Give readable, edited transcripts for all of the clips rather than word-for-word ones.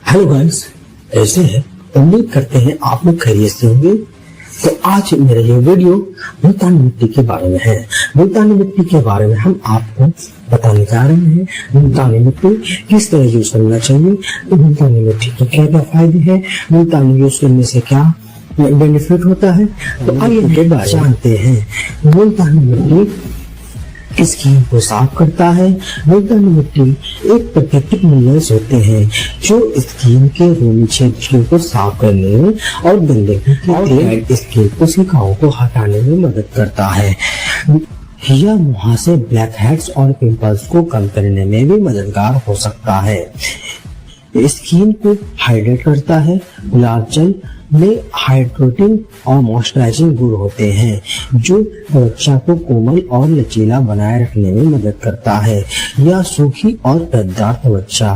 Hello guys, कैसे हैं? उम्मीद करते हैं आप लोग खैरियत से होंगे। तो आज मेरा ये वीडियो मुल्तानी मिट्टी के बारे में है। मुल्तानी मिट्टी के बारे में हम आपको बताने जा रहे हैं। मुल्तानी मिट्टी किस तरह यूज करना चाहिए, मुल्तानी मिट्टी के क्या क्या फायदे हैं, मुल्तानी यूज करने से क्या बेनिफिट होता है। तो आइए के बारे में जानते हैं। मुल्तानी मिट्टी स्किन को साफ करता है। मुल्तानी मिट्टी एक प्राकृतिक मिनरल्स होते हैं जो स्किन के रोमी क्षेत्रों को साफ करने में और गंदगी की स्किन कोशिकाओं को हटाने में मदद करता है। यह मुहासे, ब्लैक हेड्स और पिंपल्स को कम करने में भी मददगार हो सकता है। स्किन को हाइड्रेट करता है। गुलाब जल में हाइड्रेटिंग और मॉइस्चराइजिंग गुण होते हैं जो त्वचा को कोमल और लचीला बनाए रखने में मदद करता है। यह सूखी और कद्दार त्वचा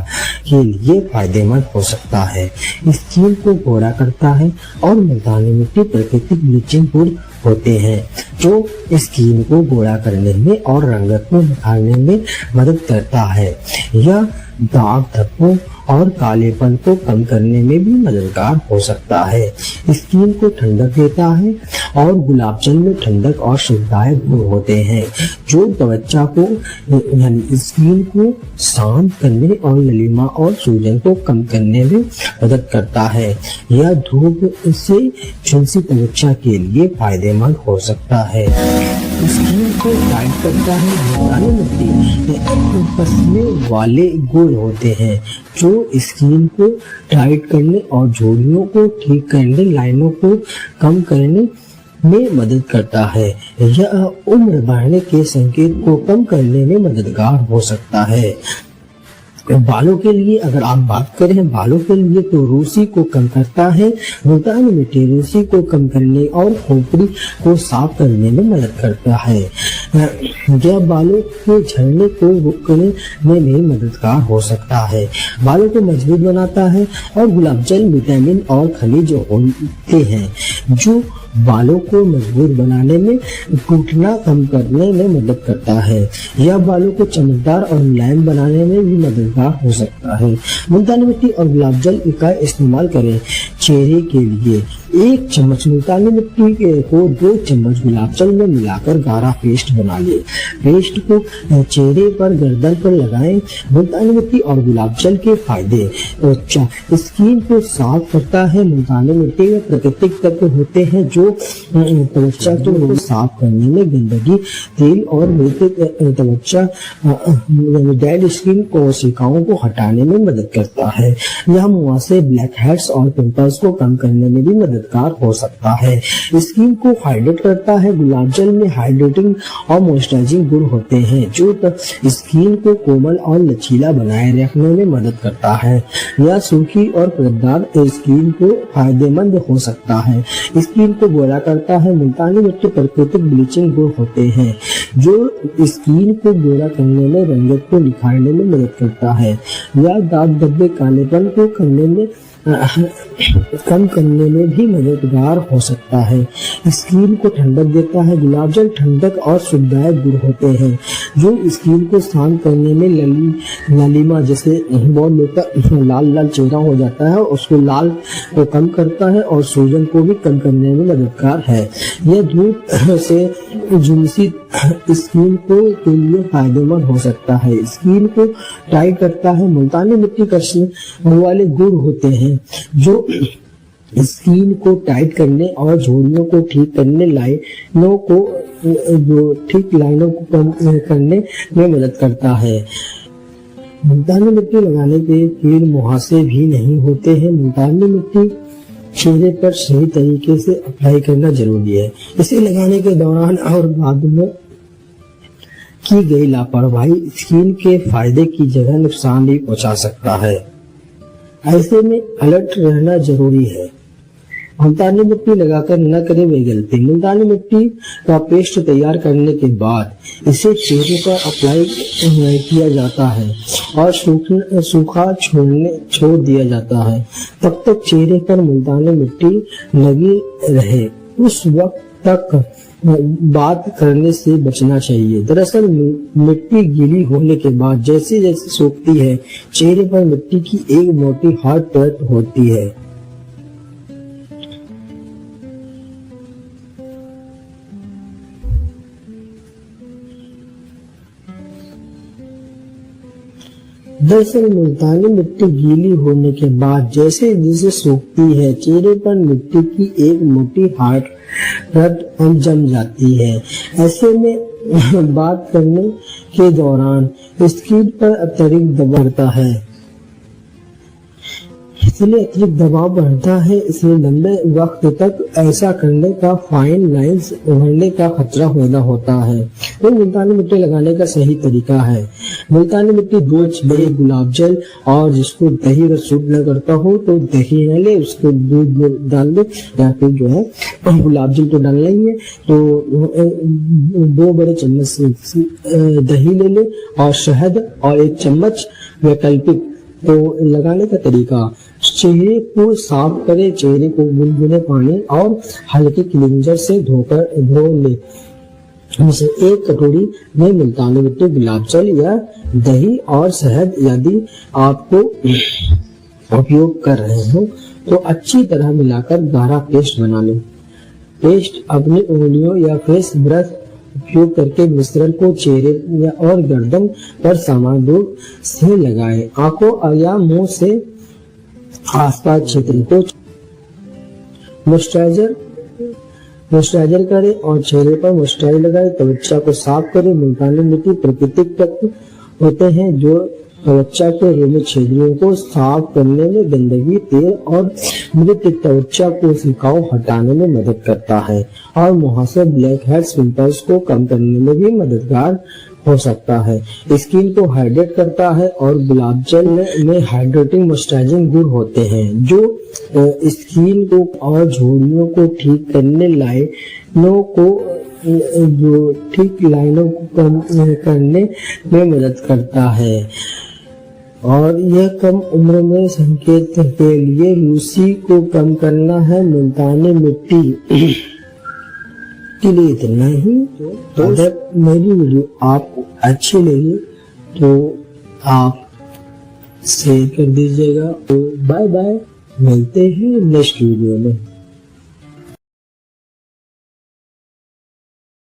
के लिए फायदेमंद हो सकता है। स्किन को गोरा करता है और मुल्तानी मिट्टी प्राकृतिक ब्लीचिंग गुण होते हैं जो स्किन को गोरा करने में और रंगत को निखारने में मदद करता है। यह दाग धब्बों और कालेपन को कम करने में भी मददगार हो सकता है। स्किन को ठंडक देता है और गुलाब जल में ठंडक और सुखदायक गुण होते हैं जो त्वचा को यानी स्किन को शांत करने और ललिमा और सूजन को कम करने में मदद करता है। यह धूप से झुलसी त्वचा के लिए फायदेमंद हो सकता है। स्किन को टाइट करता है। मुल्तानी मिट्टी पसने वाले गुण होते हैं जो स्किन को टाइट करने और झुर्रियों को ठीक करने, लाइनों को कम करने में मदद करता है। यह उम्र बढ़ने के संकेत को कम करने में मददगार हो सकता है। बालों के लिए अगर आप बात करें बालों के लिए तो रूसी को कम करता है। मुल्तानी मिट्टी रूसी को कम करने और खोपड़ी को साफ करने में मदद करता है। यह बालों के झड़ने को रोकने में भी मददगार हो सकता है। बालों को मजबूत बनाता है और गुलाब जल विटामिन और खनिज होते हैं जो बालों को मजबूत बनाने में टूटना कम करने में मदद करता है। यह बालों को चमकदार और मुलायम बनाने में भी मददगार हो सकता है। मुल्तानी मिट्टी और गुलाब जल का इस्तेमाल करें। चेहरे के लिए 1 चम्मच मुल्तानी मिट्टी को 2 चम्मच गुलाब जल में मिलाकर गाढ़ा पेस्ट बना ले। पेस्ट को चेहरे पर, गर्दन पर लगाएं। मुल्तानी मिट्टी और गुलाब जल के फायदे। त्वचा स्किन को साफ करता है। मुल्तानी मिट्टी में प्राकृतिक तत्व होते हैं जो त्वचा को साफ करने में गंदगी, तेल और त्वचा डेड स्किन कोशिकाओं को हटाने में मदद करता है। यह मुहासे, ब्लैक हेड्स और पिंपल्स को कम करने में भी मददगार हो सकता है। स्किन को हाइड्रेट करता है। गुलाब जल में हाइड्रेटिंग और मॉइस्चराइजिंग गुण होते हैं जो स्किन को कोमल और लचीला बनाए रखने में मदद करता है। यह सूखी और कद्दार स्किन को फायदेमंद हो सकता है। स्किन को गोरा करता है। मुल्तानी मिट्टी प्राकृतिक ब्लीचिंग गुण होते हैं जो स्किन को गोरा करने में, रंगत को निखारने में मदद करता है। यह दाग धब्बे, कालेपन को कम करने में भी मददगार हो सकता है। स्किन को ठंडक देता है। गुलाब जल ठंडक और सुखदायक गुण होते हैं जो स्किन को शांत करने में, ललिमा जैसे बहुत लोग का लाल चेहरा हो जाता है उसको लाल को कम करता है और सूजन को भी कम करने में मददगार है। यह धूप से झुलसी स्किन को के लिए फायदेमंद हो सकता है। स्किन को टाइट करता है। मुल्तानी मिट्टी कसने वाले गुण होते हैं जो स्किन को टाइट करने और झुर्रियों को ठीक करने, लाइनों को कम करने में मदद करता है। मुल्तानी मिट्टी लगाने के फिर मुहासे भी नहीं होते हैं। मुल्तानी मिट्टी चेहरे पर सही तरीके से अप्लाई करना जरूरी है। इसे लगाने के दौरान और बाद में की गई लापरवाही स्किन के फायदे की जगह नुकसान भी पहुंचा सकता है। ऐसे में अलर्ट रहना जरूरी है। मुल्तानी मिट्टी लगाकर न करें वे गलती। मुल्तानी मिट्टी का पेस्ट तैयार करने के बाद इसे चेहरे पर अप्लाई किया जाता है और सूखा छोड़ दिया जाता है। तब तक चेहरे पर मुल्तानी मिट्टी लगी रहे। उस वक्त तक बात करने से बचना चाहिए। दरअसल मिट्टी गीली होने के बाद जैसे जैसे सूखती है, चेहरे पर मिट्टी की एक मोटी हार्ड परत होती है। दरअसल मुल्तानी मिट्टी गीली होने के बाद जैसे जैसे सूखती है, चेहरे पर मिट्टी की एक मोटी हार्ड परत जम जाती है। ऐसे में बात करने के दौरान स्किन पर अतिरिक्त दबाव बढ़ता है। इसलिए अतिरिक्त दबाव बढ़ता है, इसलिए लंबे वक्त तक ऐसा करने का फाइन लाइंस उभरने का खतरा पैदा होता है। तो मुल्तानी मिट्टी लगाने का सही तरीका है। मुल्तानी मिट्टी 2 बड़े गुलाब जल, और जिसको दही अगर सूट न करता हो तो दही न ले, उसको दूध डाल दो, या फिर जो है गुलाब जल तो डालना ही है, तो 2 बड़े चम्मच दही ले ले और शहद और 1 चम्मच वैकल्पिक। तो लगाने का तरीका, चेहरे को साफ करें, चेहरे को गुनगुने पानी और हल्के क्लींजर से धो ले। जैसे 1 कटोरी में मुल्तानी मिट्टी, गुलाब जल या दही और शहद यदि आपको उपयोग कर रहे हो तो अच्छी तरह मिलाकर गाढ़ा पेस्ट बना लें। पेस्ट अपनी उंगलियों या फेस ब्रश उपयोग करके मिश्रण को चेहरे या और गर्दन पर समान रूप से लगाएं। आंखों या मुंह से आसपास क्षेत्र को मॉइस्चराइजर करें और चेहरे पर मॉइस्चराइजर लगाएं। त्वचा को साफ करें। मुल्तानी मिट्टी प्राकृतिक तत्व होते हैं जो त्वचा के रोमी छिद्रों को साफ करने में, गंदगी, तेल और मृत त्वचा कोशिकाओं हटाने में मदद करता है और मुहासे, ब्लैक हेड्स, पिंपल्स को कम करने में भी मददगार हो सकता है। स्किन को हाइड्रेट करता है और गुलाब जल में हाइड्रेटिंग मॉइस्चराइजिंग गुण होते हैं जो स्किन को और झुर्रियों को ठीक करने, लाइनों को कम करने में मदद करता है। और यह कम उम्र में संकेत के लिए रूसी को कम करना है। मुल्तानी मिट्टी के लिए इतना ही। तो अगर मेरी वीडियो आपको अच्छी लगी तो आप शेयर कर दीजिएगा। तो बाय बाय, मिलते हैं नेक्स्ट वीडियो में।